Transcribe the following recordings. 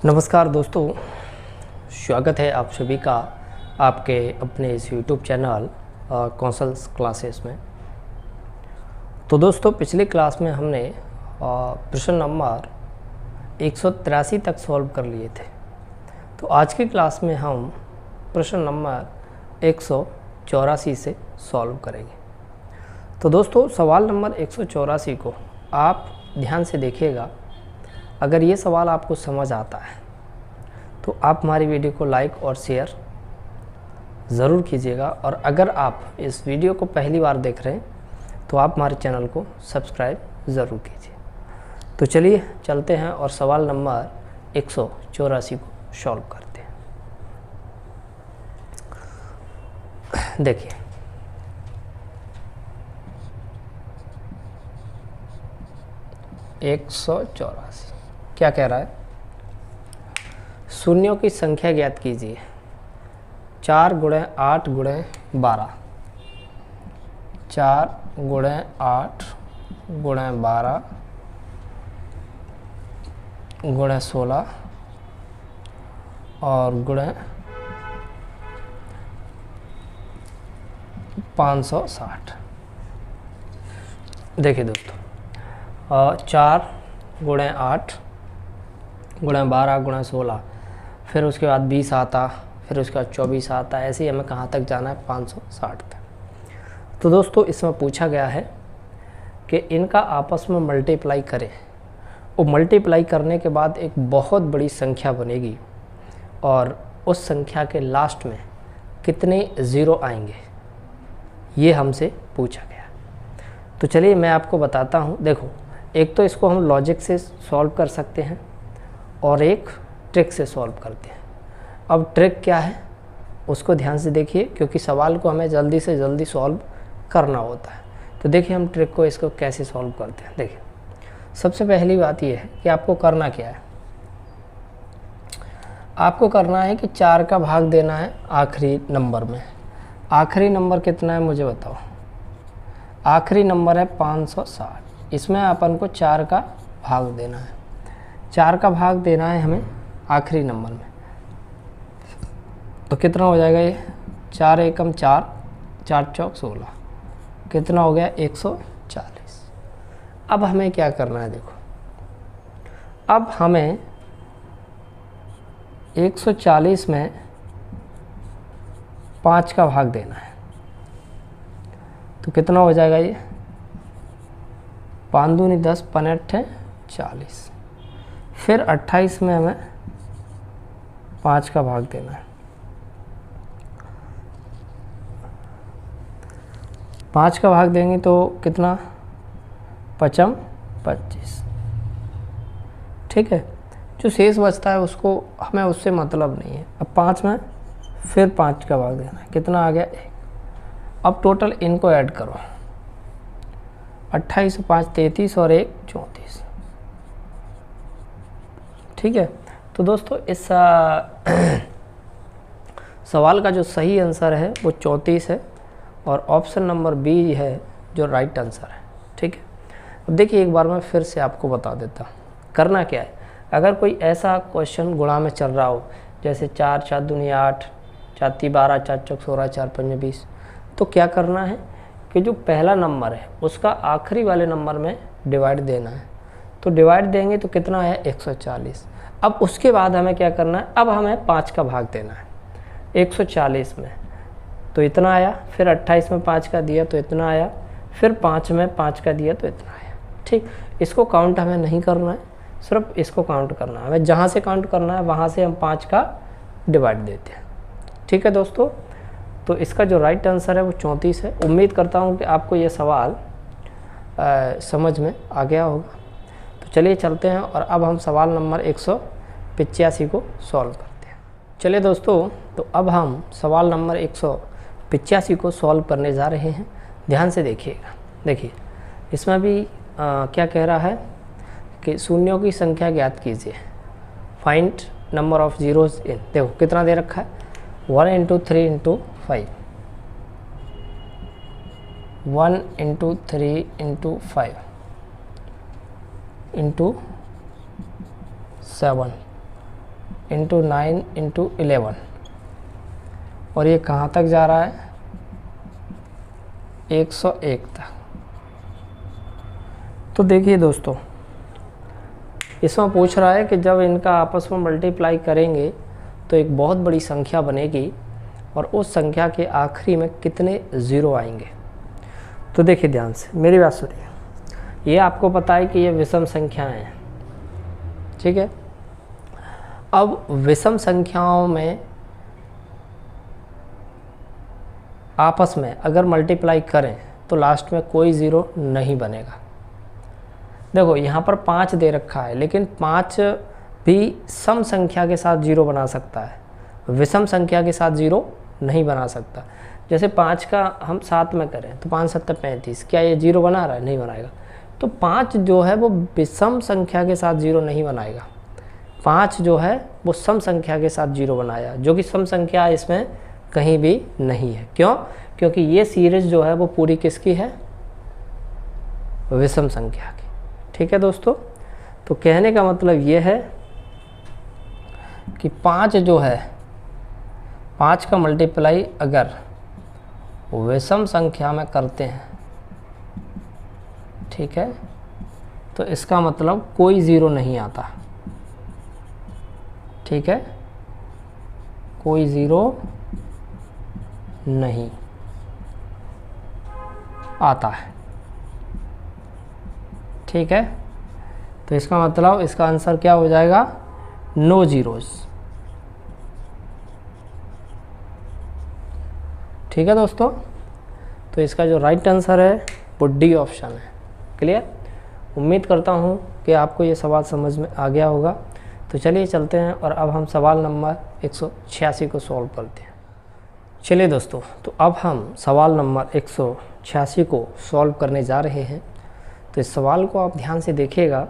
नमस्कार दोस्तों, स्वागत है आप सभी का आपके अपने इस YouTube चैनल कौशल्स क्लासेस में। तो दोस्तों, पिछले क्लास में हमने प्रश्न नंबर 183 तक सॉल्व कर लिए थे। तो आज की क्लास में हम प्रश्न नंबर 184 से सॉल्व करेंगे। तो दोस्तों, सवाल नंबर 184 को आप ध्यान से देखिएगा। अगर ये सवाल आपको समझ आता है तो आप हमारी वीडियो को लाइक और शेयर ज़रूर कीजिएगा, और अगर आप इस वीडियो को पहली बार देख रहे हैं तो आप हमारे चैनल को सब्सक्राइब ज़रूर कीजिए। तो चलिए चलते हैं और सवाल नंबर 184 को सॉल्व करते हैं। देखिए, एक 184 क्या कह रहा है? शून्यों की संख्या ज्ञात कीजिए। 4 गुणे 8 गुणे 12, 4 गुणे 8 गुणे 12 गुणे 16 और गुणे 560। देखिए दोस्तों, 4 गुणे 8 गुणे 12 गुणे 16, फिर उसके बाद 20 आता, फिर उसके बाद 24 आता, ऐसे ही हमें कहाँ तक जाना है? 560 तक। तो दोस्तों, इसमें पूछा गया है कि इनका आपस में मल्टीप्लाई करें, और मल्टीप्लाई करने के बाद एक बहुत बड़ी संख्या बनेगी, और उस संख्या के लास्ट में कितने ज़ीरो आएंगे, ये हमसे पूछा गया। तो चलिए मैं आपको बताता हूँ। देखो, एक तो इसको हम लॉजिक से सॉल्व कर सकते हैं और एक ट्रिक से सॉल्व करते हैं। अब ट्रिक क्या है उसको ध्यान से देखिए, क्योंकि सवाल को हमें जल्दी से जल्दी सॉल्व करना होता है। तो देखिए हम ट्रिक को इसको कैसे सॉल्व करते हैं। देखिए, सबसे पहली बात यह है कि आपको करना क्या है। आपको करना है कि 4 का भाग देना है आखिरी नंबर में। आखिरी नंबर कितना है मुझे बताओ? आखिरी नंबर है 560। इसमें अपन को 4 का भाग देना है। 4 का भाग देना है हमें आखिरी नंबर में। तो कितना हो जाएगा ये? 4 एकम 4, 4 चौक 16, कितना हो गया? 140। अब हमें क्या करना है? देखो, अब हमें 140 में 5 का भाग देना है। तो कितना हो जाएगा ये? 5 दूनी 10, 5 40। फिर 28 में हमें 5 का भाग देना है। 5 का भाग देंगे तो कितना? 5 25। ठीक है, जो शेष बचता है उसको हमें उससे मतलब नहीं है। अब 5 में फिर 5 का भाग देना है। कितना आ गया? 1। अब टोटल इनको ऐड करो। 28 और 5 33 और 1 34। ठीक है, तो दोस्तों इस सवाल का जो सही आंसर है वो 34 है, और ऑप्शन नंबर बी है जो राइट आंसर है। ठीक है, अब देखिए एक बार मैं फिर से आपको बता देता हूँ करना क्या है। अगर कोई ऐसा क्वेश्चन गुणा में चल रहा हो, जैसे 4 4 दूनी 8, 4 3 12, 4 चौक 16, 4 5 20, तो क्या करना है कि जो पहला नंबर है उसका आखिरी वाले नंबर में डिवाइड देना है। तो डिवाइड देंगे तो कितना है? 140। अब उसके बाद हमें क्या करना है? अब हमें 5 का भाग देना है 140 में, तो इतना आया। फिर 28 में 5 का दिया तो इतना आया। फिर 5 में 5 का दिया तो इतना आया। ठीक, इसको काउंट हमें नहीं करना है, सिर्फ इसको काउंट करना है। हमें जहाँ से काउंट करना है वहाँ से हम 5 का डिवाइड देते हैं। ठीक है दोस्तों, तो इसका जो राइट आंसर है वो 34 है। उम्मीद करता हूँ कि आपको ये सवाल समझ में आ गया होगा। तो चलिए चलते हैं और अब हम सवाल नंबर 185 को सॉल्व करते हैं। चलिए दोस्तों, तो अब हम सवाल नंबर 185 को सॉल्व करने जा रहे हैं। ध्यान से देखिएगा। देखिए, इसमें भी क्या कह रहा है कि शून्यों की संख्या ज्ञात कीजिए। फाइंड नंबर ऑफ जीरोज इन। देखो कितना दे रखा है? 1 × 3 × 5, 1 × 3 × 5 × 7 इंटू 9 इंटू 11, और ये कहाँ तक जा रहा है, 101 तक। तो देखिए दोस्तों, इसमें पूछ रहा है कि जब इनका आपस में मल्टीप्लाई करेंगे तो एक बहुत बड़ी संख्या बनेगी और उस संख्या के आखिरी में कितने ज़ीरो आएंगे। तो देखिए ध्यान से मेरी बात सुनिए, ये आपको पता है कि ये विषम संख्याएं हैं, ठीक है। अब विषम संख्याओं में आपस में अगर मल्टीप्लाई करें तो लास्ट में कोई ज़ीरो नहीं बनेगा। देखो यहाँ पर 5 दे रखा है, लेकिन 5 भी सम संख्या के साथ ज़ीरो बना सकता है, विषम संख्या के साथ ज़ीरो नहीं बना सकता। जैसे 5 का हम 7 में करें तो 5 7 35, क्या ये ज़ीरो बना रहा है, नहीं बनाएगा। तो 5 जो है वो विषम संख्या के साथ ज़ीरो नहीं बनाएगा, 5 जो है वो सम संख्या के साथ ज़ीरो बनाया, जो कि सम संख्या इसमें कहीं भी नहीं है। क्यों? क्योंकि ये सीरीज जो है वो पूरी किसकी है, विषम संख्या की। ठीक है दोस्तों, तो कहने का मतलब ये है कि 5 जो है, 5 का मल्टीप्लाई अगर विषम संख्या में करते हैं, ठीक है, तो इसका मतलब कोई ज़ीरो नहीं आता, ठीक है, कोई ज़ीरो नहीं आता है, ठीक है। तो इसका मतलब इसका आंसर क्या हो जाएगा, नो ज़ीरोज़। ठीक है दोस्तों, तो इसका जो राइट आंसर है वो डी ऑप्शन है। क्लियर? उम्मीद करता हूँ कि आपको ये सवाल समझ में आ गया होगा। तो चलिए चलते हैं और अब हम सवाल नंबर 186 को सॉल्व करते हैं। चलिए दोस्तों, तो अब हम सवाल नंबर 186 को सॉल्व करने जा रहे हैं। तो इस सवाल को आप ध्यान से देखिएगा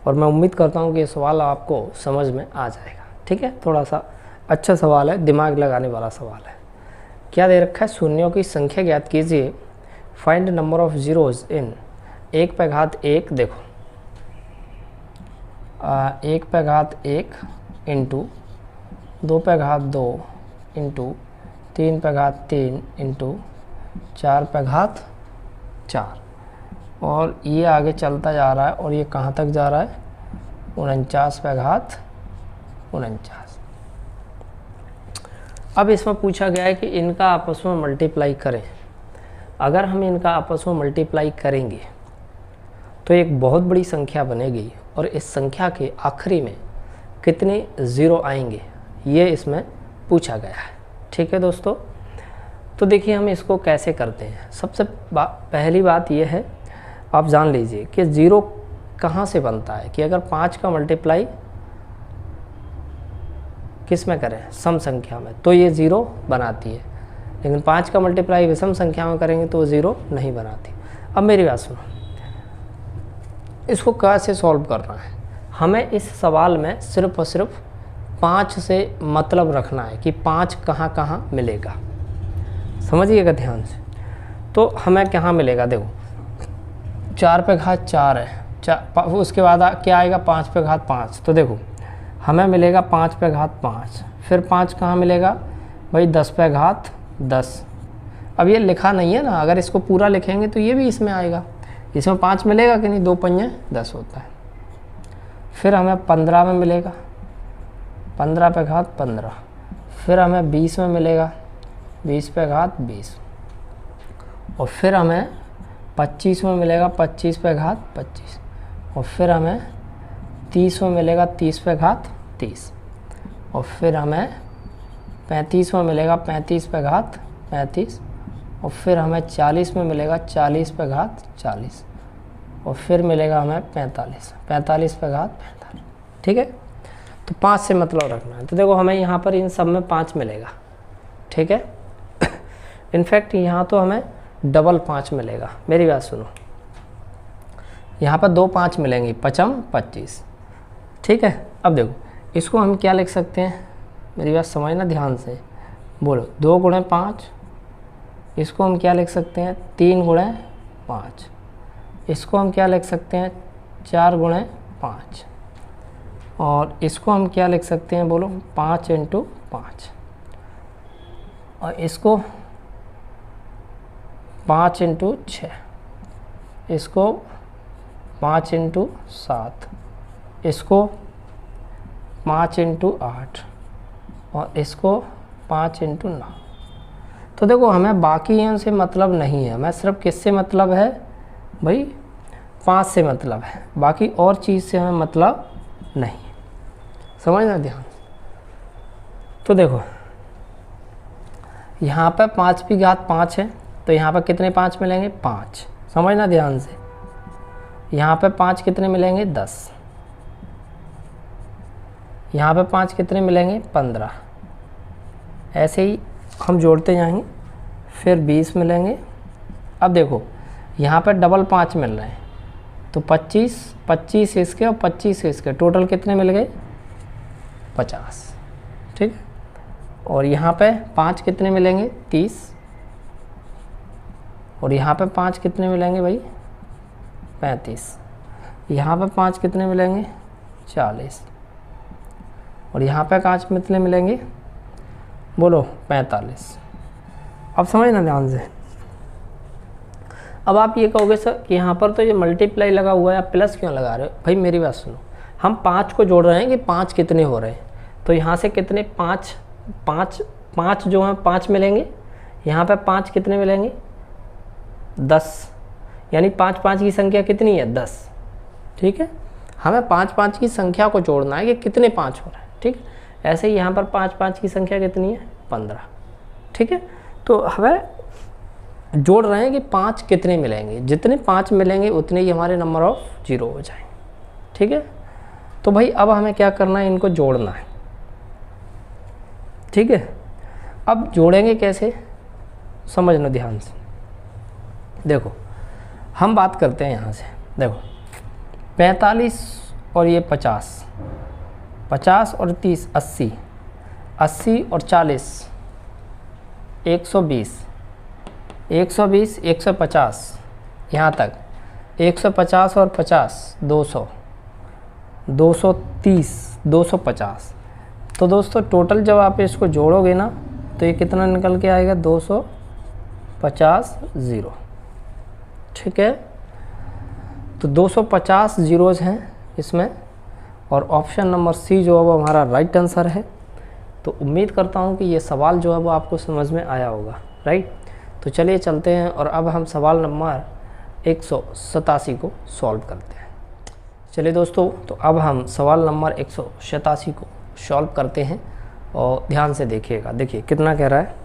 और मैं उम्मीद करता हूँ कि ये सवाल आपको समझ में आ जाएगा। ठीक है, थोड़ा सा अच्छा सवाल है, दिमाग लगाने वाला सवाल है। क्या दे रखा है, शून्यों की संख्या ज्ञात कीजिए, फाइंड नंबर ऑफ ज़ीरोज़ इन 1 पे घात 1। देखो 1 पे घात 1 इंटू 2 पे घात 2 इंटू 3 पे घात 3 इंटू 4 पे घात 4, और ये आगे चलता जा रहा है और ये कहाँ तक जा रहा है, 49 पे घात 49। अब इसमें पूछा गया है कि इनका आपस में मल्टीप्लाई करें। अगर हम इनका आपस में मल्टीप्लाई करेंगे तो एक बहुत बड़ी संख्या बनेगी और इस संख्या के आखिरी में कितने ज़ीरो आएंगे, ये इसमें पूछा गया है। ठीक है दोस्तों, तो देखिए हम इसको कैसे करते हैं। सबसे पहली बात यह है, आप जान लीजिए कि ज़ीरो कहाँ से बनता है, कि अगर 5 का मल्टीप्लाई किस में करें, सम संख्या में, तो ये ज़ीरो बनाती है, लेकिन 5 का मल्टीप्लाई विषम संख्या में करेंगे तो वो ज़ीरो नहीं बनाती। अब मेरी बात सुनो, इसको कैसे सॉल्व करना है। हमें इस सवाल में सिर्फ और सिर्फ 5 से मतलब रखना है कि 5 कहाँ कहाँ मिलेगा। समझिएगा ध्यान से। तो हमें कहाँ मिलेगा, देखो 4 पे घात 4 है, उसके बाद क्या आएगा, 5 पे घात 5। तो देखो हमें मिलेगा 5 पे घात 5, फिर 5 कहाँ मिलेगा भाई, 10 पे घात 10। अब ये लिखा नहीं है ना, अगर इसको पूरा लिखेंगे तो ये भी इसमें आएगा, इसमें 5 मिलेगा कि नहीं, 2 पंजे 10 होता है। फिर हमें 15 में मिलेगा, 15 पे घात 15। फिर हमें 20 में मिलेगा, 20 पे घात 20। और फिर हमें 25 में मिलेगा, 25 पे घात 25। और फिर हमें 30 में मिलेगा, 30 पे घात 30। और फिर हमें 35 में मिलेगा, 35 पे घात 35। और फिर हमें 40 में मिलेगा, 40 पे घात 40। और फिर मिलेगा हमें 45, 45 पे घात 45। ठीक है, तो 5 से मतलब रखना है। तो देखो हमें यहाँ पर इन सब में 5 मिलेगा, ठीक है। इनफैक्ट यहाँ तो हमें डबल 5 मिलेगा। मेरी बात सुनो, यहाँ पर 2 5 मिलेंगे, 5 25, ठीक है। अब देखो इसको हम क्या लिख सकते हैं, मेरी बात समझना ध्यान से, बोलो 2 गुणे 5। इसको हम क्या लिख सकते हैं, 3 गुणे 5। इसको हम क्या लिख सकते हैं, 4 गुणे 5। और इसको हम क्या लिख सकते हैं बोलो, 5 × 5, और इसको 5 × 6, इसको 5 × 7, इसको 5 × 8 और इसको 5 × 9। तो देखो हमें बाकी से मतलब नहीं है, हमें सिर्फ किससे मतलब है भाई, 5 से मतलब है, बाकी और चीज़ से हमें मतलब नहीं है। समझना ध्यान। तो देखो यहाँ पे 5 की घात 5 है, तो यहाँ पर कितने 5 मिलेंगे, 5। समझना ध्यान से। यहाँ पे 5 कितने मिलेंगे, 10। यहाँ पे 5 कितने मिलेंगे, 15। ऐसे ही हम जोड़ते जाएंगे, फिर 20 मिलेंगे। अब देखो यहाँ पे डबल 5 मिल रहे हैं, तो 25, 25 इसके और 25 इसके, टोटल कितने मिल गए, 50। ठीक है। और यहाँ पे 5 कितने मिलेंगे, 30। और यहाँ पे 5 कितने मिलेंगे भाई, 35। यहाँ पे 5 कितने मिलेंगे, 40। और यहाँ पे 5 कितने मिलेंगे, बोलो 45। अब समझना ध्यान से। अब आप ये कहोगे सर कि यहाँ पर तो ये मल्टीप्लाई लगा हुआ है, आप प्लस क्यों लगा रहे हो। भाई मेरी बात सुनो, हम 5 को जोड़ रहे हैं कि 5 कितने हो रहे हैं, तो यहाँ से कितने 5 जो हैं 5 मिलेंगे, यहाँ पे 5 कितने मिलेंगे, 10। यानी 5 की संख्या कितनी है, 10। ठीक है। हमें 5 की संख्या को जोड़ना है कि कितने 5 हो रहे हैं। ठीक है। ऐसे ही यहाँ पर 5 की संख्या कितनी है, 15। ठीक है। तो हमें जोड़ रहे हैं कि 5 कितने मिलेंगे, जितने 5 मिलेंगे उतने ही हमारे नंबर ऑफ 0 हो जाएंगे। ठीक है। तो भाई अब हमें क्या करना है, इनको जोड़ना है। ठीक है। अब जोड़ेंगे कैसे, समझना ध्यान से। देखो हम बात करते हैं यहाँ से, देखो 45 और ये 50, 50 और 30 80, 80 और 40 120, 120 150 यहाँ तक, 150 और 50 200, 230 250। तो दोस्तों टोटल जब आप इसको जोड़ोगे ना तो ये कितना निकल के आएगा, 250 ज़ीरो। ठीक है। तो 250 ज़ीरोज़ हैं इसमें, और ऑप्शन नंबर सी जो है वो हमारा राइट आंसर है। तो उम्मीद करता हूँ कि ये सवाल जो है वो आपको समझ में आया होगा, राइट। तो चलिए चलते हैं और अब हम सवाल नंबर 187 को सॉल्व करते हैं। चलिए दोस्तों, तो अब हम सवाल नंबर 187 को सॉल्व करते हैं और ध्यान से देखिएगा। देखिए कितना कह रहा है,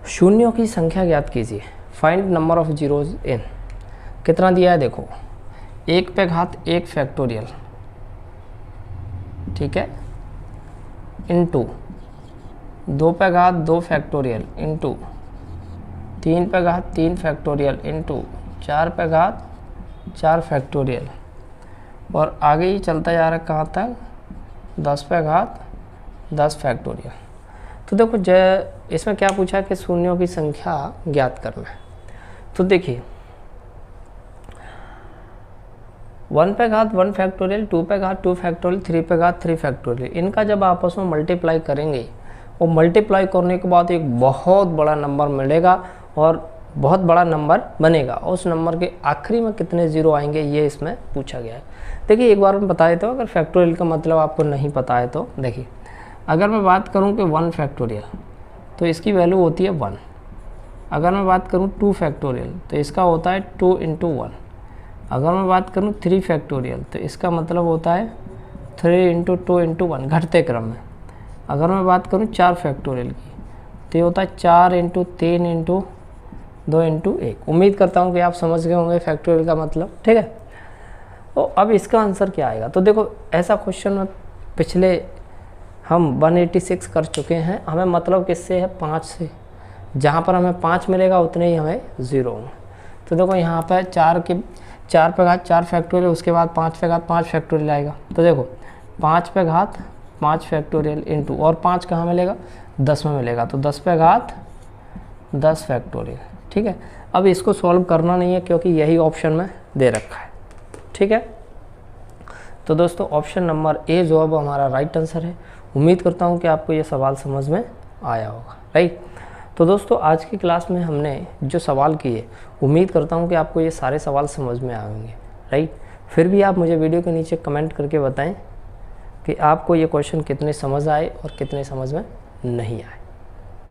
शून्यों की संख्या ज्ञात कीजिए, फाइंड नंबर ऑफ जीरोज इन। कितना दिया है देखो, 1 पे घात 1 फैक्टोरियल, ठीक है, इंटू 2 पे घात 2 फैक्टोरियल, इंटू 3 पे घात 3 फैक्टोरियल, इंटू 4 पे घात 4 फैक्टोरियल, और आगे ही चलता जा रहा है कहाँ तक, 10 पे घात 10 फैक्टोरियल। तो देखो इसमें क्या पूछा कि शून्यों की संख्या ज्ञात करना है। तो देखिए 1 पे घात 1 फैक्टोरियल, 2 पे घात 2 फैक्टोरियल, 3 पे घात 3 फैक्टोरियल, इनका जब आपस में मल्टीप्लाई करेंगे और मल्टीप्लाई करने के बाद एक बहुत बड़ा नंबर मिलेगा और बहुत बड़ा नंबर बनेगा, और उस नंबर के आखिरी में कितने ज़ीरो आएंगे ये इसमें पूछा गया है। देखिए एक बार मैं बता देता हूँ, अगर फैक्टोरियल का मतलब आपको नहीं पता है तो देखिए, अगर मैं बात करूँ कि 1 फैक्टोरियल तो इसकी वैल्यू होती है 1। अगर मैं बात करूँ 2 फैक्टोरियल तो इसका होता है 2 × 1। अगर मैं बात करूँ 3 फैक्टोरियल तो इसका मतलब होता है 3 × 2 × 1 घटते क्रम में। अगर मैं बात करूँ 4 फैक्टोरियल की तो ये होता है 4 × 3 × 2 × 1। उम्मीद करता हूँ कि आप समझ गए होंगे फैक्टोरियल का मतलब, ठीक है। तो अब इसका आंसर क्या आएगा, तो देखो ऐसा क्वेश्चन में पिछले हम 186 कर चुके हैं। हमें मतलब किससे है, 5 से। जहाँ पर हमें 5 मिलेगा उतने ही हमें 0 होंगे। तो देखो यहाँ पर 4 पे घात 4 फैक्टोरियल, उसके बाद 5 पे घात 5 फैक्टोरियल आएगा। तो देखो 5 पे घात 5 फैक्टोरियल इंटू, और 5 कहाँ मिलेगा, 10 में मिलेगा, तो 10 पे घात 10 फैक्टोरियल, ठीक है। अब इसको सॉल्व करना नहीं है क्योंकि यही ऑप्शन में दे रखा है, ठीक है। तो दोस्तों ऑप्शन नंबर ए जो अब हमारा राइट आंसर है। उम्मीद करता हूँ कि आपको ये सवाल समझ में आया होगा, राइट। तो दोस्तों आज की क्लास में हमने जो सवाल किए, उम्मीद करता हूँ कि आपको ये सारे सवाल समझ में आएंगे, राइट। फिर भी आप मुझे वीडियो के नीचे कमेंट करके बताएं कि आपको ये क्वेश्चन कितने समझ आए और कितने समझ में नहीं आए।